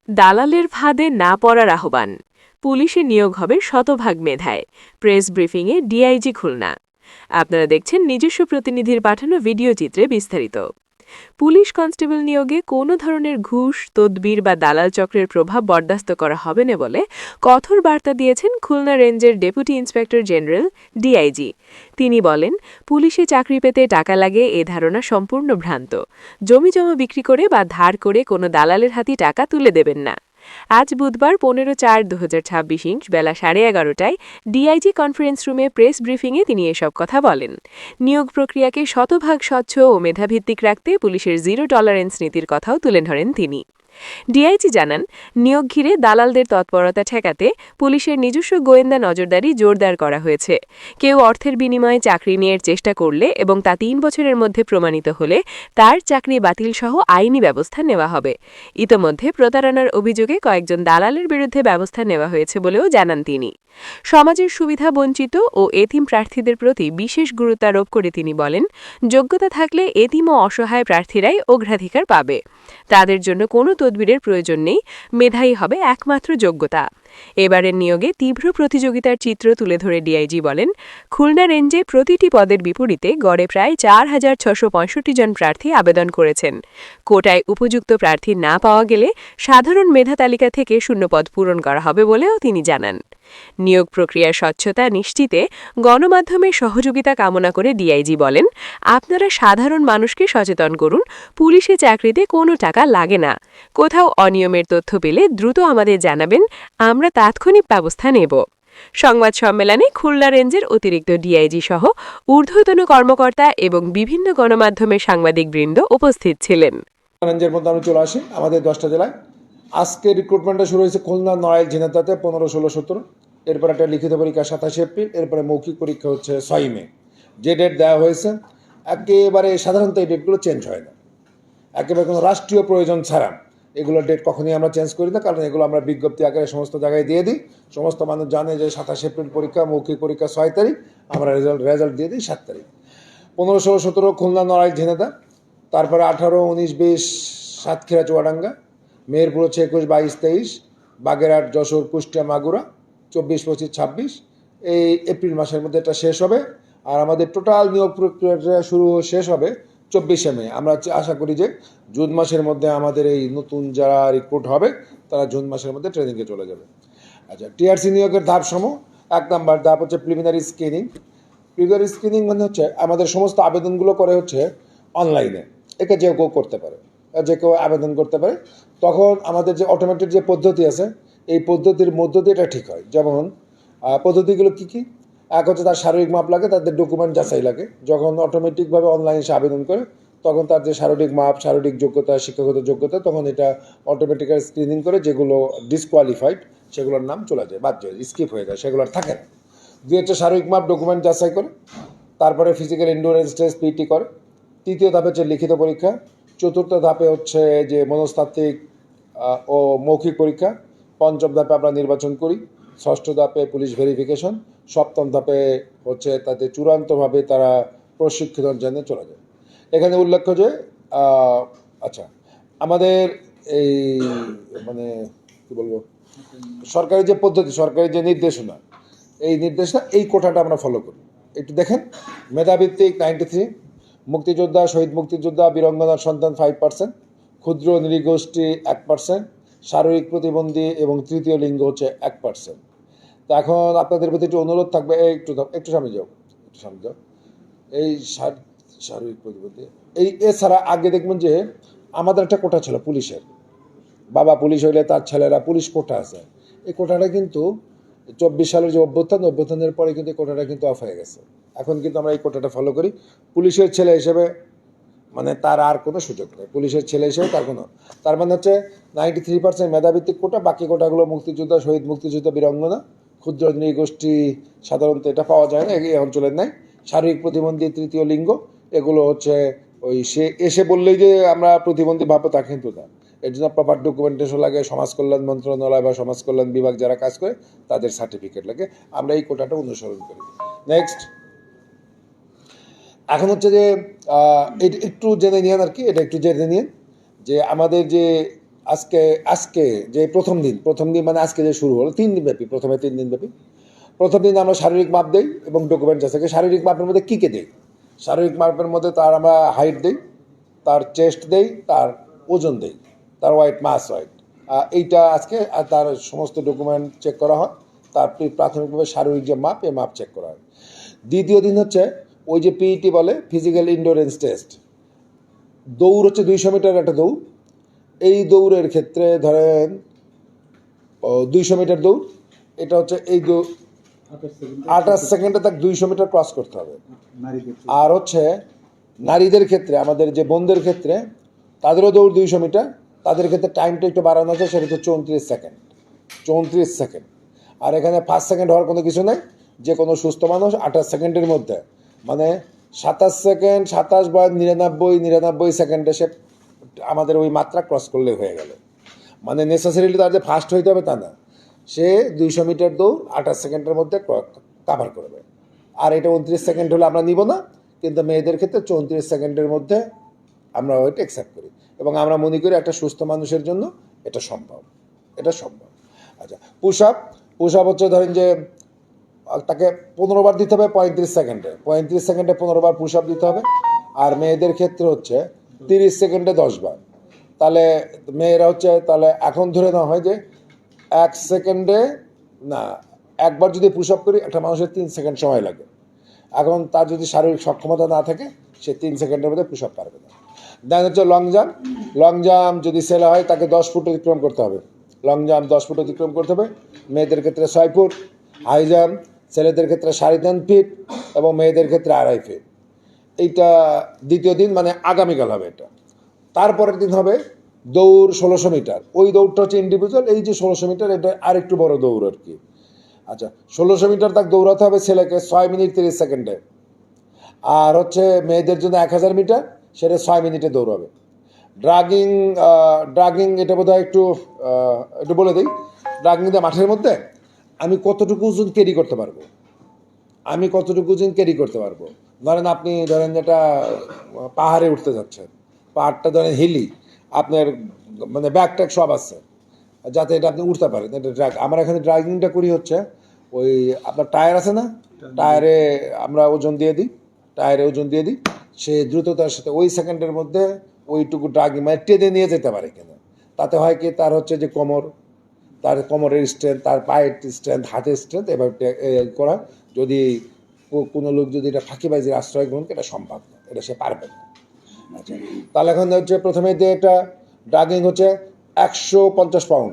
দালালের ফাঁদে না পড়ার আহ্বান। পুলিশে নিয়োগ হবে শতভাগ মেধায়। প্রেস ব্রিফিংয়ে ডিআইজি খুলনা। আপনারা দেখছেন নিজস্ব প্রতিনিধির পাঠানো ভিডিও চিত্রে বিস্তারিত। পুলিশ কনস্টেবল নিয়োগে কোনো ধরনের ঘুষ, তদবির বা দালাল চক্রের প্রভাব বরদাস্ত করা হবে না বলে কঠোর বার্তা দিয়েছেন খুলনা রেঞ্জের ডেপুটি ইন্সপেক্টর জেনারেল ডিআইজি। তিনি বলেন, পুলিশে চাকরি পেতে টাকা লাগে এ ধারণা সম্পূর্ণ ভ্রান্ত। জমিজমা বিক্রি করে বা ধার করে কোনো দালালের হাতে টাকা তুলে দেবেন না। আজ বুধবার 15/4/2026 বেলা 11:30টায় ডিআইজি কনফারেন্স রুমে প্রেস ব্রিফিংয়ে তিনি এসব কথা বলেন। নিয়োগ প্রক্রিয়াকে শতভাগ স্বচ্ছ ও মেধাভিত্তিক রাখতে পুলিশের জিরো টলারেন্স নীতির কথাও তুলে ধরেন তিনি। ডিআইজি জানান, নিয়োগ ঘিরে দালালদের তৎপরতা ঠেকাতে পুলিশের নিজস্ব গোয়েন্দা নজরদারি জোরদার করা হয়েছে। কেউ অর্থের বিনিময়ে চাকরি নেয়ার চেষ্টা করলে এবং তা 3 বছরের মধ্যে প্রমাণিত হলে তার চাকরি বাতিল সহ আইনি ব্যবস্থা নেওয়া হবে। ইতোমধ্যে প্রতারণার অভিযোগে কয়েকজন দালালের বিরুদ্ধে ব্যবস্থা নেওয়া হয়েছে বলেও জানান তিনি। সমাজের সুবিধা বঞ্চিত ও এতিম প্রার্থীদের প্রতি বিশেষ গুরুত্ব আরোপ করে তিনি বলেন, যোগ্যতা থাকলে এতিম ও অসহায় প্রার্থীরাই অগ্রাধিকার পাবে। তাদের জন্য কোনো তদবিরের প্রয়োজন নেই, মেধাই হবে একমাত্র যোগ্যতা। এবারের নিয়োগে তীব্র প্রতিযোগিতার চিত্র তুলে ধরে ডিআইজি বলেন, খুলনা রেঞ্জে প্রতিটি পদের বিপরীতে গড়ে প্রায় 4,665 জন প্রার্থী আবেদন করেছেন। কোটায় উপযুক্ত প্রার্থী না পাওয়া গেলে সাধারণ মেধা তালিকা থেকে শূন্যপদ পূরণ করা হবে বলেও তিনি জানান। নিয়োগ প্রক্রিয়ার স্বচ্ছতা নিশ্চিতে গণমাধ্যমের সহযোগিতা কামনা করে ডিআইজি বলেন, আপনারা সাধারণ মানুষকে সচেতন করুন, পুলিশে চাকরিতে কোনো টাকা লাগে না। কোথাও অনিয়মের তথ্য পেলে দ্রুত আমাদের জানাবেন, আমরা তাৎক্ষণিক ব্যবস্থা নেব। সংবাদ সম্মেলনে খুলনা রেঞ্জের অতিরিক্ত ডিআইজি সহ ঊর্ধ্বতন কর্মকর্তা এবং বিভিন্ন গণমাধ্যমের সাংবাদিকবৃন্দ উপস্থিত ছিলেন। রেঞ্জের মধ্যে আমি চলে আসি আমাদের 10টা জেলায়। আজকে রিক্রুটমেন্টটা শুরু হয়েছে খুলনা, নড়াইল, ঝিনাইদহতে 15, 16, 17। এরপর একটা লিখিত পরীক্ষা 27 এপ্রিল, এরপরে মৌখিক পরীক্ষা হচ্ছে 6 মে। যে ডেট দেওয়া হয়েছে একেবারে সাধারণত এই ডেটগুলো চেঞ্জ হয় না, একেবারে কোনো রাষ্ট্রীয় প্রয়োজন ছাড়া এগুলোর ডেট কখনই আমরা চেঞ্জ করি না, কারণ এগুলো আমরা বিজ্ঞপ্তি আকারে সমস্ত জায়গায় দিয়ে দিই। সমস্ত মানুষ জানে যে 27 এপ্রিল পরীক্ষা, মৌখিক পরীক্ষা 6 তারিখ, আমরা রেজাল্ট দিয়ে দিই 7 তারিখ। 15, 16, 17 খুলনা, নড়াইল, ঝিনাইদহ। তারপরে 18, 19, 20 সাতক্ষীরা, চুয়াডাঙ্গা। মেহেরপুর হচ্ছে 21, 22, 23। বাগেরহাট, যশোর, কুষ্টিয়া, মাগুরা 24, 25, 26। এই এপ্রিল মাসের মধ্যে এটা শেষ হবে। আর আমাদের টোটাল নিয়োগ প্রক্রিয়াটা শেষ হবে 24 মে। আমরা আশা করি যে জুন মাসের মধ্যে আমাদের এই নতুন যারা রিক্রুট হবে তারা জুন মাসের মধ্যে ট্রেনিংয়ে চলে যাবে। আচ্ছা, টিআরসি নিয়োগের ধাপ সমূহ। 1 নম্বর ধাপ হচ্ছে প্রিলিমিনারি স্ক্রিনিং। প্রিলিমিনারি স্ক্রিনিং মানে হচ্ছে আমাদের সমস্ত আবেদনগুলো করে হচ্ছে অনলাইনে। একে যে কেউ করতে পারে, যে কেউ আবেদন করতে পারে। তখন আমাদের যে অটোমেটিক যে পদ্ধতি আছে, এই পদ্ধতির মধ্য দিয়ে এটা ঠিক হয়। যেমন পদ্ধতিগুলো কী কী? এক হচ্ছে তার শারীরিক মাপ লাগে, তাদের ডকুমেন্ট যাচাই লাগে। যখন অটোমেটিকভাবে অনলাইনে সে আবেদন করে তখন তার যে শারীরিক মাপ, শারীরিক যোগ্যতা, শিক্ষাগত যোগ্যতা, তখন এটা অটোমেটিক্যালি স্ক্রিনিং করে যেগুলো ডিসকোয়ালিফাইড সেগুলোর নাম চলে যায়, বাদ যায়, স্কিপ হয়ে যায়, সেগুলো আর থাকে না। 2 হচ্ছে শারীরিক মাপ, ডকুমেন্ট যাচাই করে। তারপরে ফিজিক্যাল এন্ডুরেন্স টেস্ট, পিটি করে। 3য় ধাপে হচ্ছে লিখিত পরীক্ষা। 4র্থ ধাপে হচ্ছে যে মনস্তাত্ত্বিক ও মৌখিক পরীক্ষা। 5ম ধাপে আমরা নির্বাচন করি। 6ষ্ঠ ধাপে পুলিশ ভেরিফিকেশন। 7ম ধাপে হচ্ছে তাদের চূড়ান্তভাবে তারা প্রশিক্ষণের জন্য চলে যায়। এখানে উল্লেখ্য যে আচ্ছা, আমাদের এই মানে কী বলবো, সরকারি যে পদ্ধতি, সরকারি যে নির্দেশনা, এই নির্দেশনা, এই কোটাটা আমরা ফলো করি। একটু দেখেন, মেধাভিত্তিক 93, মুক্তিযোদ্ধা, শহীদ মুক্তিযোদ্ধা, বীরঙ্গনার সন্তান 5%, ক্ষুদ্র নৃগোষ্ঠী 1%, শারীরিক প্রতিবন্ধী এবং তৃতীয় লিঙ্গ হচ্ছে 1%। তো এখন আপনাদের প্রতি একটু অনুরোধ থাকবে, একটু সামনে যাও, এই শারীরিক প্রতিবন্ধী এই এছাড়া আগে দেখবেন যে আমাদের একটা কোটা ছিল পুলিশের, বাবা পুলিশ হইলে তার ছেলেরা পুলিশ কোটা আছে। এই কোটাটা কিন্তু 24 সালের যে অভ্যুত্থানের পরে কিন্তু এই কোটাটা কিন্তু অফ হয়ে গেছে। এখন কিন্তু আমরা এই কোটাটা ফলো করি। পুলিশের ছেলে হিসেবে মানে তার আর কোনো সুযোগ নেই, পুলিশের ছেলে হিসেবে তার মানে হচ্ছে 93% মেধাভিত্তিক কোটা। বাকি কোটাগুলো মুক্তিযোদ্ধা, শহীদ মুক্তিযোদ্ধা, বীরঙ্গনা, ক্ষুদ্র নৃগোষ্ঠী সাধারণত এটা পাওয়া যায় না, এই অঞ্চলের নাই। শারীরিক প্রতিবন্ধী, তৃতীয় লিঙ্গ, এগুলো হচ্ছে ওই সে এসে বললেই যে আমরা প্রতিবন্ধী ভাববো তা কিন্তু না। এর জন্য প্রপার ডকুমেন্টেশন লাগে, সমাজ কল্যাণ মন্ত্রণালয় বা সমাজ কল্যাণ বিভাগ যারা কাজ করে তাদের সার্টিফিকেট লাগে। আমরা এই কোটাটা অনুসরণ করি। নেক্সট, এখন হচ্ছে যে একটু জেনে নিন আর কি, এটা একটু জেনে নিন যে আমাদের যে আজকে আজকে যে প্রথম দিন মানে আজকে যে শুরু হলো 3 দিন ব্যাপী, প্রথমে 3 দিন ব্যাপী। প্রথম দিন আমরা শারীরিক মাপ দেই এবং ডকুমেন্টস আছে। শারীরিক মাপের মধ্যে কী দেই? শারীরিক মাপের মধ্যে তার আমরা হাইট দেই, তার চেস্ট দেই, তার ওজন দেই, তার ওয়েট, মাস ওয়েট, এইটা আজকে তার সমস্ত ডকুমেন্ট চেক করা হয়। তার প্রাথমিকভাবে শারীরিক যে মাপ, এই মাপ চেক করা হয়। দ্বিতীয় দিন হচ্ছে ওই যে পিইটি বলে, ফিজিক্যাল ইন্ডোরেন্স টেস্ট। দৌড় হচ্ছে 200 মিটার একটা দৌড়। এই দৌড়ের ক্ষেত্রে ধরেন 200 মিটার দৌড়, এটা হচ্ছে এই 28 সেকেন্ডে তাকে 200 মিটার ক্রস করতে হবে। আর হচ্ছে নারীদের ক্ষেত্রে, আমাদের যে বোনদের ক্ষেত্রে, তাদেরও দৌড় 200 মিটার, তাদের ক্ষেত্রে টাইমটা একটু বাড়ানো আছে, সেটা হচ্ছে 34 সেকেন্ড। 34 সেকেন্ড। আর এখানে 5 সেকেন্ড হওয়ার কোনো কিছু নেই। যে কোনো সুস্থ মানুষ 28 সেকেন্ডের মধ্যে, মানে 27 সেকেন্ড, 27 বা 99 সেকেন্ডে সে আমাদের ওই মাত্রা ক্রস করলে হয়ে গেল। মানে নেসেসারিলি তার যে ফাস্ট হইতে হবে তা না, সে 200 মিটার দৌড় 28 সেকেন্ডের মধ্যে কাভার করবে। আর এটা 29 সেকেন্ড হলে আমরা নিব না, কিন্তু মেয়েদের ক্ষেত্রে 34 সেকেন্ডের মধ্যে আমরা ওইটা অ্যাকসেপ্ট করি, এবং আমরা মনে করি একটা সুস্থ মানুষের জন্য এটা সম্ভব। আচ্ছা, পুশ আপ হচ্ছে ধরেন যে তাকে 15 বার দিতে হবে 35 সেকেন্ডে, 15 বার পুশ আপ দিতে হবে। আর মেয়েদের ক্ষেত্রে হচ্ছে 30 সেকেন্ডে 10 বার। তাহলে মেয়েরা হচ্ছে, তাহলে এখন ধরে নেওয়া হয় যে 1 সেকেন্ডে না, একবার যদি পুশ আপ করি একটা মানুষের 3 সেকেন্ড সময় লাগে। এখন তার যদি শারীরিক সক্ষমতা না থাকে, সে 3 সেকেন্ডের মধ্যে পুশ আপ পারবে না। দেন হচ্ছে লং জাম্প যদি ছেলে হয় তাকে 10 ফুট অতিক্রম করতে হবে। লং জাম্প 10 ফুট অতিক্রম করতে হবে। মেয়েদের ক্ষেত্রে 6 ফুট। হাই জাম্প ছেলেদের ক্ষেত্রে 3.5 ফিট এবং মেয়েদের ক্ষেত্রে 2.5 ফিট। এইটা দ্বিতীয় দিন, মানে আগামীকাল হবে এটা। তারপরের দিন হবে দৌড় 1600 মিটার। ওই দৌড়টা হচ্ছে ইন্ডিভিজুয়াল। এই যে 1600 মিটার, এটা আরেকটু বড় দৌড় আর কি। আচ্ছা, 1600 মিটার তাকে দৌড়াতে হবে ছেলেকে 6 মিনিট 30 সেকেন্ডে। আর হচ্ছে মেয়েদের জন্য 1000 মিটার, সেটা 6 মিনিটে দৌড়াবে। ড্রাগিং এটা বোধহয় একটু বলে দিই। ড্রাগিংটা মাঠের মধ্যে আমি কতটুকু ওজন ক্যারি করতে পারবো। ধরেন আপনি যেটা পাহাড়ে উঠতে যাচ্ছেন, পাহাড়টা ধরেন হিলি, আপনার মানে ব্যাগ ট্যাগ সব আছে, যাতে এটা আপনি উঠতে পারেন। এটা আমরা এখানে ড্রাগিংটা করি হচ্ছে ওই আপনার টায়ার আছে না, টায়ারে আমরা ওজন দিয়ে দিই, সে দ্রুততার সাথে ওই সেকেন্ডের মধ্যে ওইটুকু ড্রাগিং মানে টেনে নিয়ে যেতে পারে কিনা। তাতে হয় কি, তার হচ্ছে যে তার কোমরের স্ট্রেংথ, তার পায়ের স্ট্রেংথ, হাতের স্ট্রেংথ এবার করা। যদি কোনো লোক যদি এটা ফাঁকিবাজির আশ্রয় গ্রহণ করে, এটা সম্ভব না, এটা সে পারবে না। আচ্ছা, তাহলে এখন হচ্ছে প্রথমে যে এটা ড্রাগিং হচ্ছে 150 পাউন্ড।